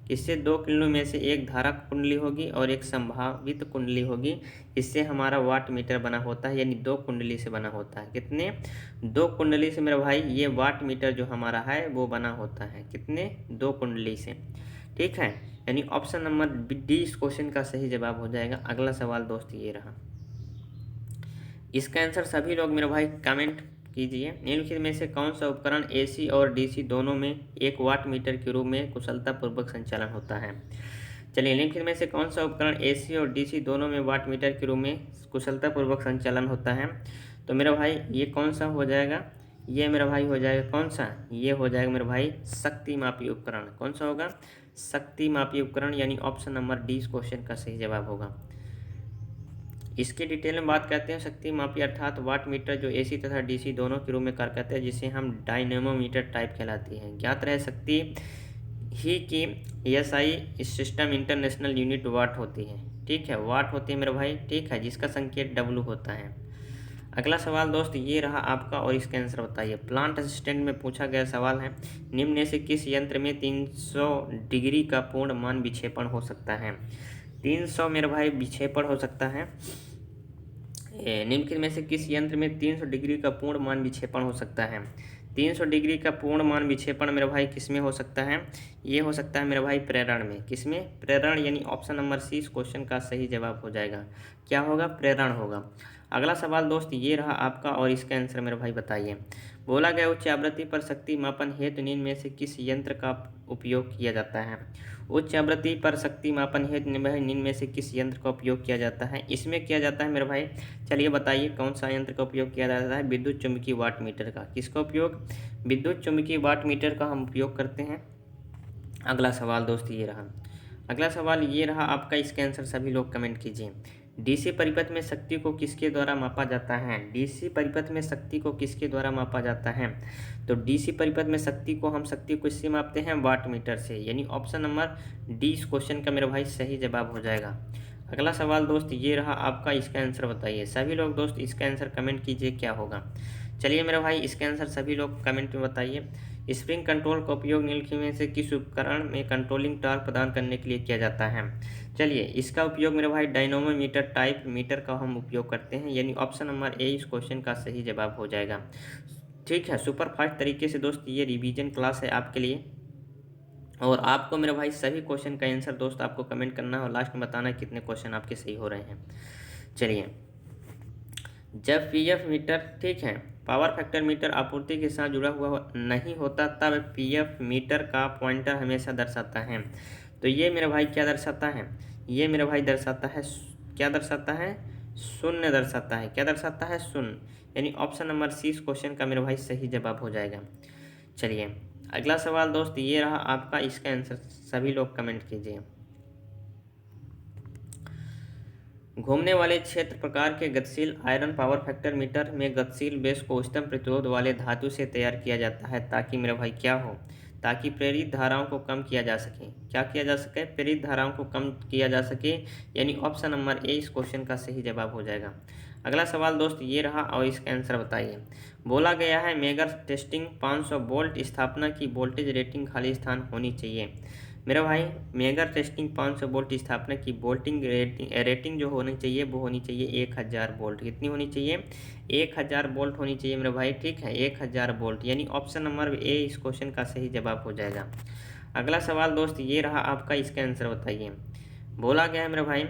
किससे? दो कुंडलों में से एक धारा कुंडली होगी और एक संभावित कुंडली होगी। इससे हमारा वाट मीटर बना होता है, यानी दो कुंडली से बना होता है। कितने? दो कुंडली से मेरे भाई ये वाट मीटर जो हमारा है वो बना होता है। कितने? दो कुंडली से। ठीक है, यानी ऑप्शन नंबर डी इस क्वेश्चन का सही जवाब हो जाएगा। अगला सवाल दोस्त ये रहा, इसका आंसर सभी लोग मेरे भाई कमेंट कीजिए। निम्नलिखित में से कौन सा उपकरण एसी और डीसी दोनों में एक वाट मीटर के रूप में कुशलतापूर्वक संचालन होता है? चलिए, निम्नलिखित में से कौन सा उपकरण एसी और डीसी दोनों में वाट मीटर के रूप में कुशलतापूर्वक संचालन होता है? तो मेरा भाई ये कौन सा हो जाएगा? ये मेरा भाई हो जाएगा कौन सा? ये हो जाएगा मेरा भाई शक्ति मापी उपकरण। कौन सा होगा? शक्ति मापी उपकरण, यानी ऑप्शन नंबर डी इस क्वेश्चन का सही जवाब होगा। इसके डिटेल में बात करते हैं। शक्ति मापी अर्थात वाट मीटर जो एसी तथा डीसी दोनों के रूप में कार्य करते हैं, जिसे हम डायनेमोमीटर टाइप कहलाती है। ज्ञात रहे शक्ति ही की SI system international unit watt होती है। ठीक है, वाट होती है मेरे भाई। ठीक है, जिसका संकेत डब्लू होता है। अगला सवाल दोस्त ये रहा आपका, और इसका आंसर बताइए। प्लांट असिस्टेंट में पूछा गया सवाल है, निम्न में से किस यंत्र में 300 डिग्री का पूर्ण मान विक्षेपण हो सकता है? 300 मेरे भाई विक्षेपण हो सकता है। निम्नलिखित में से किस यंत्र में 300 डिग्री का पूर्ण मान विक्षेपण हो सकता है? 300 डिग्री का पूर्ण मान विक्षेपण मेरे भाई किस में हो सकता है? ये हो सकता है मेरे भाई प्रेरण में। किस में? प्रेरण, यानी ऑप्शन नंबर सी इस क्वेश्चन का सही जवाब हो जाएगा। क्या होगा? प्रेरण होगा। अगला सवाल दोस्त ये रहा आपका, और इसका आंसर मेरे भाई बताइए। बोला गया उच्च आवृत्ति पर शक्ति मापन हेतु निम्न में से किस यंत्र का उपयोग किया जाता है? उच्च आवृत्ति पर शक्ति मापन हेतु निम्न में से किस यंत्र का उपयोग किया जाता है? इसमें किया जाता है मेरे भाई, चलिए बताइए कौन सा यंत्र का उपयोग किया जाता है? विद्युत चुम्बकीय वाट मीटर का। किसका उपयोग? विद्युत चुम्बकीय वाट मीटर का हम उपयोग करते हैं। अगला सवाल दोस्त ये रहा, अगला सवाल ये रहा आपका। इसका आंसर सभी लोग कमेंट कीजिए। डीसी परिपथ में शक्ति को किसके द्वारा मापा जाता है? डीसी परिपथ में शक्ति को किसके द्वारा मापा जाता है? तो डीसी परिपथ में शक्ति को हम किससे मापते हैं? वाट मीटर से, यानी ऑप्शन नंबर डी इस क्वेश्चन का मेरे भाई सही जवाब हो जाएगा। अगला सवाल दोस्त ये रहा आपका, इसका आंसर बताइए। सभी लोग दोस्त इसका आंसर कमेंट कीजिए क्या होगा। चलिए मेरे भाई, इसका आंसर सभी लोग कमेंट में बताइए। स्प्रिंग कंट्रोल का उपयोग निम्नलिखित में से किस उपकरण में कंट्रोलिंग टॉर्क प्रदान करने के लिए किया जाता है? चलिए, इसका उपयोग मेरे भाई डायनोमोमीटर टाइप मीटर का हम उपयोग करते हैं, यानी ऑप्शन नंबर ए इस क्वेश्चन का सही जवाब हो जाएगा। ठीक है, सुपर फास्ट तरीके से दोस्त ये रिवीजन क्लास है आपके लिए, और आपको मेरे भाई सभी क्वेश्चन का आंसर दोस्त आपको कमेंट करना है और लास्ट में बताना है कितने क्वेश्चन आपके सही हो रहे हैं। चलिए, जब पीएफ मीटर, ठीक है, पावर फैक्टर मीटर आपूर्ति के साथ जुड़ा हुआ नहीं होता, तब पीएफ मीटर का पॉइंटर हमेशा दर्शाता है। तो ये मेरे भाई क्या दर्शाता है? ये मेरे भाई दर्शाता है, क्या दर्शाता है? शून्य दर्शाता है। क्या दर्शाता है? शून्य, यानी ऑप्शन नंबर सी इस क्वेश्चन का मेरे भाई सही जवाब हो जाएगा। चलिए, अगला सवाल दोस्त ये रहा आपका। इसका आंसर सभी लोग कमेंट कीजिए। घूमने वाले क्षेत्र प्रकार के गतिशील आयरन पावर फैक्टर मीटर में गतिशील बेस को उच्चतम प्रतिरोध वाले धातु से तैयार किया जाता है, ताकि मेरे भाई क्या हो? ताकि प्रेरित धाराओं को कम किया जा सके। क्या किया जा सके? प्रेरित धाराओं को कम किया जा सके, यानी ऑप्शन नंबर ए इस क्वेश्चन का सही जवाब हो जाएगा। अगला सवाल दोस्त ये रहा, और इसका आंसर बताइए। बोला गया है मेगर टेस्टिंग 500 वोल्ट स्थापना की वोल्टेज रेटिंग खाली स्थान होनी चाहिए। मेरा भाई, मेगा टेस्टिंग 500 वोल्ट स्थापना की वोल्टिंग रेटिंग जो होनी चाहिए वो होनी चाहिए 1000 वोल्ट। कितनी होनी चाहिए? 1000 वोल्ट होनी चाहिए मेरे भाई। ठीक है, 1000 वोल्ट, यानी ऑप्शन नंबर ए इस क्वेश्चन का सही जवाब हो जाएगा। अगला सवाल दोस्त ये रहा आपका। इसका आंसर बताइए। बोला गया है मेरे भाई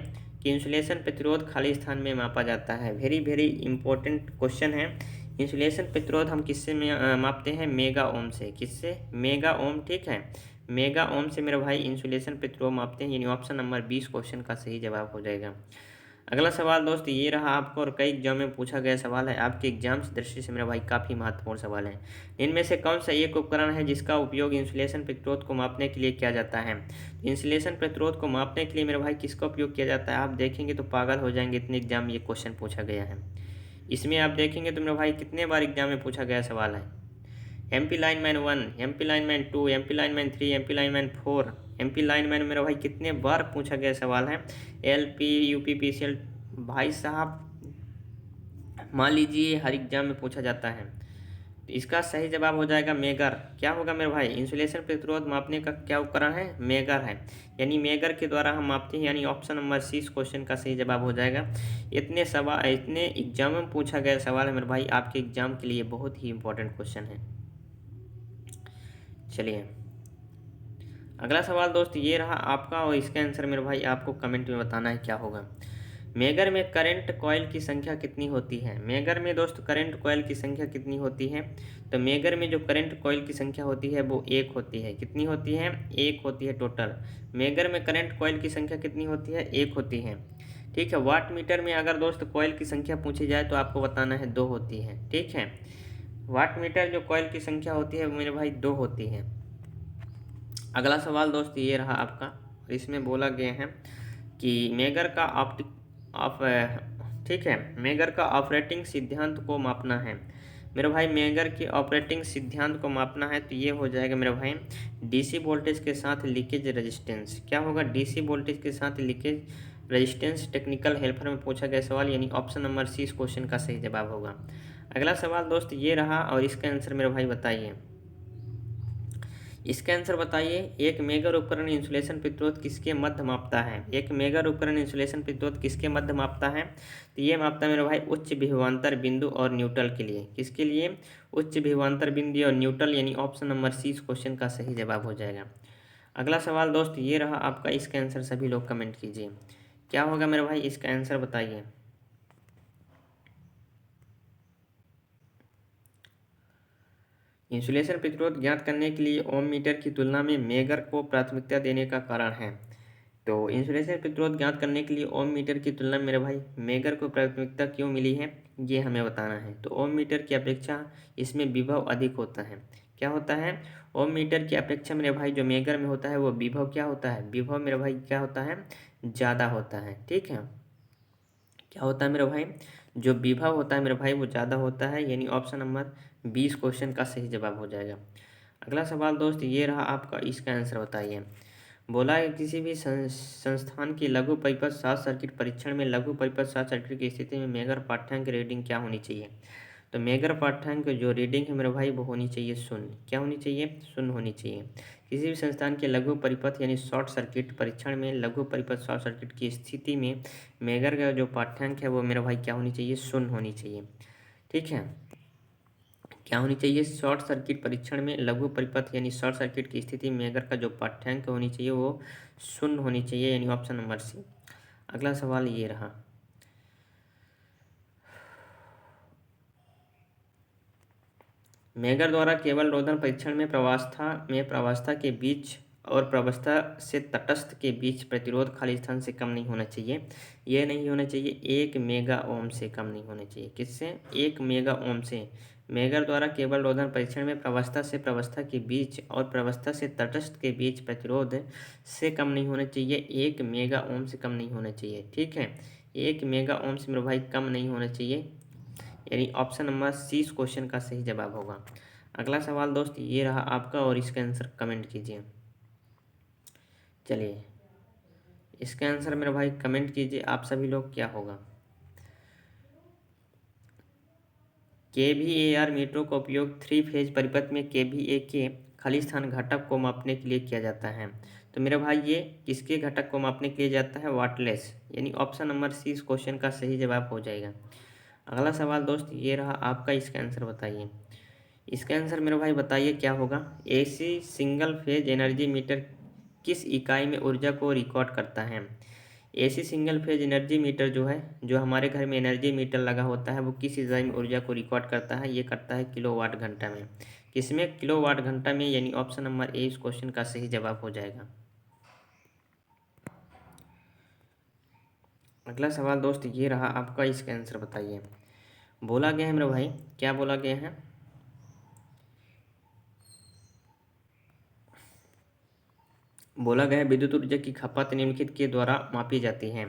कि इंसुलेशन प्रतिरोध खाली स्थान में मापा जाता है। वेरी वेरी इंपॉर्टेंट क्वेश्चन है। इंसुलेशन प्रतिरोध हम किससे मापते हैं? मेगा ओम से। किससे? Mega ohm. ठीक है, मेगा ओम से मेरे भाई इंसुलेशन प्रतिरोध मापते हैं, यानी ऑप्शन नंबर 20 क्वेश्चन का सही जवाब हो जाएगा। अगला सवाल दोस्त ये रहा आपको, और कई एग्जाम में पूछा गया सवाल है, आपके एग्जाम की दृष्टि से मेरा भाई काफ़ी महत्वपूर्ण सवाल है। इनमें से कौन सा एक उपकरण है जिसका उपयोग इंसुलेशन प्रतिरोध को मापने के लिए किया जाता है? इंसुलेशन प्रतिरोध को मापने के लिए मेरे भाई किसका उपयोग किया जाता है? आप देखेंगे तो पागल हो जाएंगे, इतने एग्जाम में ये क्वेश्चन पूछा गया है। इसमें आप देखेंगे तो मेरे भाई कितने बार एग्जाम में पूछा गया सवाल है। MP lineman 1, MP lineman 2, MP lineman 3, MP lineman 4, MP lineman मेरा भाई कितने बार पूछा गया सवाल है। LP UP PCL भाई साहब मान लीजिए हर एग्जाम में पूछा जाता है। तो इसका सही जवाब हो जाएगा मेगर। क्या होगा मेरे भाई, इंसुलेशन प्रतिरोध मापने का क्या उपकरण है, मेगर है। यानी मेगर के द्वारा हम मापते हैं, यानी ऑप्शन नंबर सी इस क्वेश्चन का सही जवाब हो जाएगा। इतने सवाल, इतने एग्जाम में पूछा गया सवाल है मेरे भाई, आपके एग्जाम के लिए बहुत ही इंपॉर्टेंट क्वेश्चन है। चलिए अगला सवाल दोस्त ये रहा आपका, और इसका आंसर मेरे भाई आपको कमेंट में बताना है क्या होगा। मेगर में करंट कॉइल की संख्या कितनी होती है। मेगर में दोस्त करंट कॉइल की संख्या कितनी होती है। तो मेगर में जो करंट कॉइल की संख्या होती है वो एक होती है। कितनी होती है, एक होती है टोटल। मेगर में करंट कॉइल की संख्या कितनी होती है, एक होती है। ठीक है, वाट मीटर में अगर दोस्त कॉइल की संख्या पूछी जाए तो आपको बताना है दो होती है। ठीक है, वाट मीटर जो कॉइल की संख्या होती है मेरे भाई दो होती है। अगला सवाल दोस्त ये रहा आपका, इसमें बोला गया है कि मेगर का ठीक है, मेगर का ऑपरेटिंग सिद्धांत को मापना है। मेरे भाई मेगर के ऑपरेटिंग सिद्धांत को मापना है तो ये हो जाएगा मेरे भाई डीसी वोल्टेज के साथ लीकेज रेजिस्टेंस। क्या होगा, डीसी वोल्टेज के साथ लीकेज रेजिस्टेंस। टेक्निकल हेल्पर में पूछा गया सवाल, यानी ऑप्शन नंबर सी इस क्वेश्चन का सही जवाब होगा। अगला सवाल दोस्त ये रहा, और इसका आंसर मेरे भाई बताइए। इसका आंसर बताइए, एक मेगर उपकरण इंसुलेशन प्रतिरोध किसके मध्य मापता है। एक मेगर उपकरण इंसुलेशन प्रतिरोध किसके मध्य मापता है। तो ये मापता है मेरे भाई उच्च विभवांतर बिंदु और न्यूट्रल के लिए। किसके लिए, उच्च विभवांतर बिंदु और न्यूट्रल, यानी ऑप्शन नंबर सी इस क्वेश्चन का सही जवाब हो जाएगा। अगला सवाल दोस्त ये रहा आपका, इसका आंसर सभी लोग कमेंट कीजिए। क्या होगा मेरे भाई, इसका आंसर बताइए। इंसुलेशन प्रतिरोध ज्ञात करने के लिए ओम मीटर की तुलना में मेगर को प्राथमिकता देने का कारण है। तो इंसुलेशन प्रतिरोध ज्ञात करने के लिए ओम मीटर की तुलना में मेरे भाई मेगर को प्राथमिकता क्यों मिली है, ये हमें बताना है। तो ओम मीटर की अपेक्षा इसमें विभव अधिक होता है। क्या होता है, ओम मीटर की अपेक्षा मेरे भाई जो मेगर में होता है वो विभव क्या होता है, विभव मेरे भाई क्या होता है, ज़्यादा होता है। ठीक है, क्या होता है मेरे भाई, जो विभव होता है मेरे भाई वो ज़्यादा होता है, यानी ऑप्शन नंबर 20 क्वेश्चन का सही जवाब हो जाएगा। अगला सवाल दोस्त ये रहा आपका, इसका आंसर बताइए। बोला है किसी भी संस्थान की लघु परिपथ शॉर्ट सर्किट परीक्षण में लघु परिपथ शॉर्ट सर्किट की स्थिति में मेगर पाठ्यांक रीडिंग क्या होनी चाहिए। तो मेगर पाठ्यांक जो रीडिंग है मेरे भाई वो होनी चाहिए शून्य। क्या होनी चाहिए, शून्य होनी चाहिए। किसी भी संस्थान के लघु परिपथ यानी शॉर्ट सर्किट परीक्षण में लघु परिपथ शॉर्ट सर्किट की स्थिति में मेगर का जो पाठ्यांक है वो मेरे भाई क्या होनी चाहिए, शून्य होनी चाहिए। ठीक है, क्या होनी चाहिए, शॉर्ट सर्किट परीक्षण में लघु परिपथ यानी शॉर्ट सर्किट की स्थिति में मेगर का जो पाठ्यांक होनी चाहिए वो शून्य होनी चाहिए, यानी ऑप्शन नंबर सी। अगला सवाल ये रहा, मेगर द्वारा केवल रोधन परीक्षण में प्रवास्था के बीच और प्रवस्था से तटस्थ के बीच प्रतिरोध खाली स्थान से कम नहीं होना चाहिए। यह नहीं होना चाहिए 1 मेगा ओम से कम नहीं होना चाहिए। किससे, 1 मेगा ओम से। मेगर द्वारा केवल रोधन परीक्षण में प्रवस्था से प्रवस्था के बीच और प्रवस्था से तटस्थ के बीच प्रतिरोध से कम नहीं होना चाहिए, 1 मेगा ओम से कम नहीं होना चाहिए। ठीक है, 1 मेगा ओम से मेरे भाई कम नहीं होना चाहिए, यानी ऑप्शन नंबर सी इस क्वेश्चन का सही जवाब होगा। अगला सवाल दोस्त ये रहा आपका, और इसका आंसर कमेंट कीजिए। चलिए इसका आंसर मेरे भाई कमेंट कीजिए आप सभी लोग, क्या होगा। KVAR मीटरों का उपयोग 3 फेज परिपथ में KVA के खाली स्थान घटक को मापने के लिए किया जाता है। तो मेरे भाई ये किसके घटक को मापने के लिए जाता है, वाटलेस, यानी ऑप्शन नंबर सी इस क्वेश्चन का सही जवाब हो जाएगा। अगला सवाल दोस्त ये रहा आपका, इसका आंसर बताइए। इसका आंसर मेरे भाई बताइए क्या होगा। AC single phase energy meter किस इकाई में ऊर्जा को रिकॉर्ड करता है। AC single phase energy meter जो है, जो हमारे घर में एनर्जी मीटर लगा होता है वो किस इकाई में ऊर्जा को रिकॉर्ड करता है, ये करता है किलोवाट घंटा में। किसमें, किलोवाट घंटा में, यानी ऑप्शन नंबर ए इस क्वेश्चन का सही जवाब हो जाएगा। अगला सवाल दोस्त ये रहा आपका, इसका आंसर बताइए। बोला गया है मेरे भाई, क्या बोला गया है, बोला गया है विद्युत ऊर्जा की खपत निम्नलिखित के द्वारा मापी जाती है।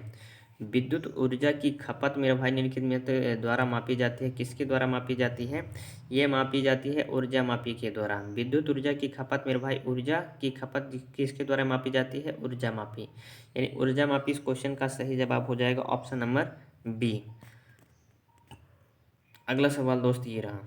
विद्युत ऊर्जा की खपत मेरे भाई निम्नलिखित में द्वारा मापी जाती है। किसके द्वारा मापी जाती है, ये मापी जाती है ऊर्जा मापी के द्वारा। विद्युत ऊर्जा की खपत मेरे भाई, ऊर्जा की खपत किसके द्वारा मापी जाती है, ऊर्जा मापी, यानी ऊर्जा मापी इस क्वेश्चन का सही जवाब हो जाएगा ऑप्शन नंबर बी। अगला सवाल दोस्त ये रहा,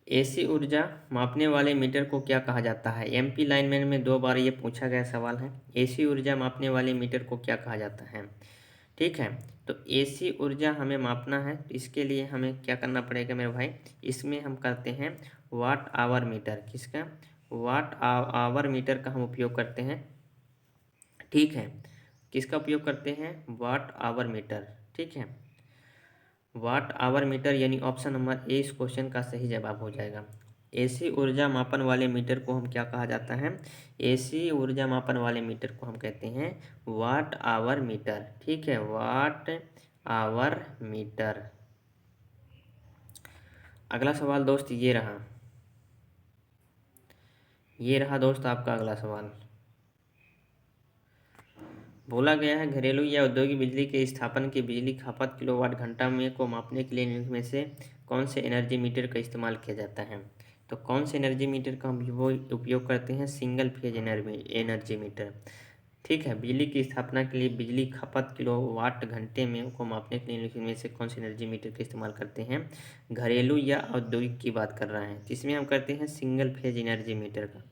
एसी ऊर्जा मापने वाले मीटर को क्या कहा जाता है। एमपी लाइनमैन में 2 बार ये पूछा गया सवाल है। एसी ऊर्जा मापने वाले मीटर को क्या कहा जाता है। ठीक है, तो एसी ऊर्जा हमें मापना है, तो इसके लिए हमें क्या करना पड़ेगा मेरे भाई, इसमें हम करते हैं वाट आवर मीटर। किसका, वाट आवर मीटर का हम उपयोग करते हैं। ठीक है, किसका उपयोग करते हैं, वाट आवर मीटर। ठीक है, वाट आवर मीटर यानी ऑप्शन नंबर ए इस क्वेश्चन का सही जवाब हो जाएगा। एसी ऊर्जा मापन वाले मीटर को हम क्या कहा जाता है, एसी ऊर्जा मापन वाले मीटर को हम कहते हैं वाट आवर मीटर। ठीक है, वाट आवर मीटर। अगला सवाल दोस्त ये रहा दोस्त आपका अगला सवाल। बोला गया है घरेलू या औद्योगिक बिजली के स्थापन की बिजली खपत किलोवाट घंटा में को मापने के लिए निम्न में से कौन से एनर्जी मीटर का इस्तेमाल किया जाता है। तो कौन से एनर्जी मीटर का हम वो उपयोग करते हैं, सिंगल फेज एनर्जी मीटर। ठीक है, बिजली की स्थापना के लिए बिजली खपत किलोवाट घंटे में को मापने के लिए निम्न में से कौन से एनर्जी मीटर का इस्तेमाल करते हैं। घरेलू या औद्योगिक की बात कर रहे हैं, जिसमें हम करते हैं सिंगल फेज एनर्जी मीटर का।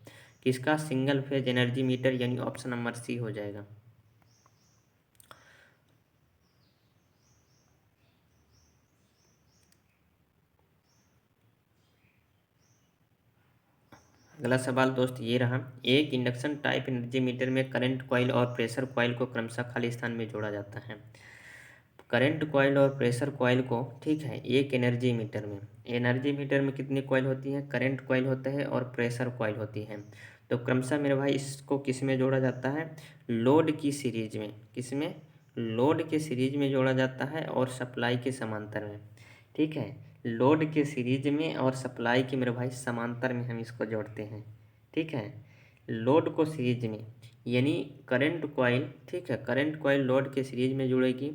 किसका, सिंगल फेज एनर्जी मीटर, यानी ऑप्शन नंबर सी हो जाएगा। अगला सवाल दोस्त ये रहा, एक इंडक्शन टाइप एनर्जी मीटर में करंट कॉइल और प्रेशर कॉइल को क्रमशः खाली स्थान में जोड़ा जाता है। करंट कॉइल और प्रेशर कॉइल को, ठीक है, एक एनर्जी मीटर में कितनी कॉइल होती हैं, करंट कॉइल होता है और प्रेशर कॉइल होती है। तो क्रमशः मेरे भाई इसको किस में जोड़ा जाता है, लोड की सीरीज में। किसमें, लोड के सीरीज में जोड़ा जाता है और सप्लाई के समांतर में। ठीक है, लोड के सीरीज में और सप्लाई के मेरे भाई समांतर में हम इसको जोड़ते हैं। ठीक है, लोड को सीरीज में यानी करंट कॉइल, ठीक है, करंट कॉइल लोड के सीरीज में जुड़ेगी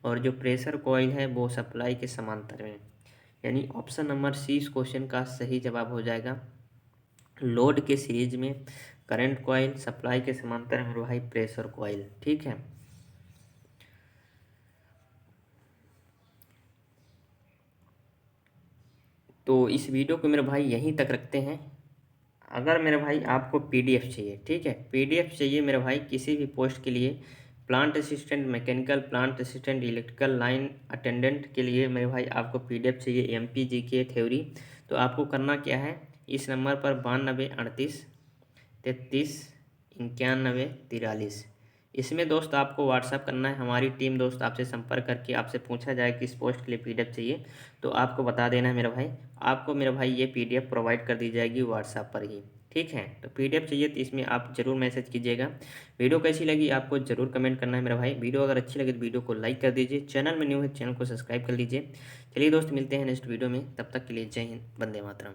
और जो प्रेशर कॉइल है वो सप्लाई के समांतर में, यानी ऑप्शन नंबर सी इस क्वेश्चन का सही जवाब हो जाएगा। लोड के सीरीज में करंट कॉइल, सप्लाई के समांतर में मेरे भाई प्रेशर कॉइल। ठीक है, तो इस वीडियो को मेरे भाई यहीं तक रखते हैं। अगर मेरे भाई आपको पीडीएफ चाहिए, ठीक है, पीडीएफ चाहिए मेरे भाई किसी भी पोस्ट के लिए, plant assistant, mechanical plant assistant, electrical line attendant के लिए मेरे भाई आपको पीडीएफ चाहिए एमपी जीके थ्योरी, तो आपको करना क्या है, इस नंबर पर 9238339143, इसमें दोस्त आपको व्हाट्सअप करना है। हमारी टीम दोस्त आपसे संपर्क करके आपसे पूछा जाए किस पोस्ट के लिए पीडीएफ चाहिए, तो आपको बता देना है मेरा भाई, आपको मेरा भाई ये पीडीएफ प्रोवाइड कर दी जाएगी व्हाट्सएप पर ही। ठीक है, तो पीडीएफ चाहिए तो इसमें आप ज़रूर मैसेज कीजिएगा। वीडियो कैसी लगी आपको ज़रूर कमेंट करना है मेरा भाई। वीडियो अगर अच्छी लगे तो वीडियो को लाइक कर दीजिए, चैनल में न्यू है चैनल को सब्सक्राइब कर लीजिए। चलिए दोस्त, मिलते हैं नेक्स्ट वीडियो में, तब तक के लिए जय हिंद, वंदे मातरम।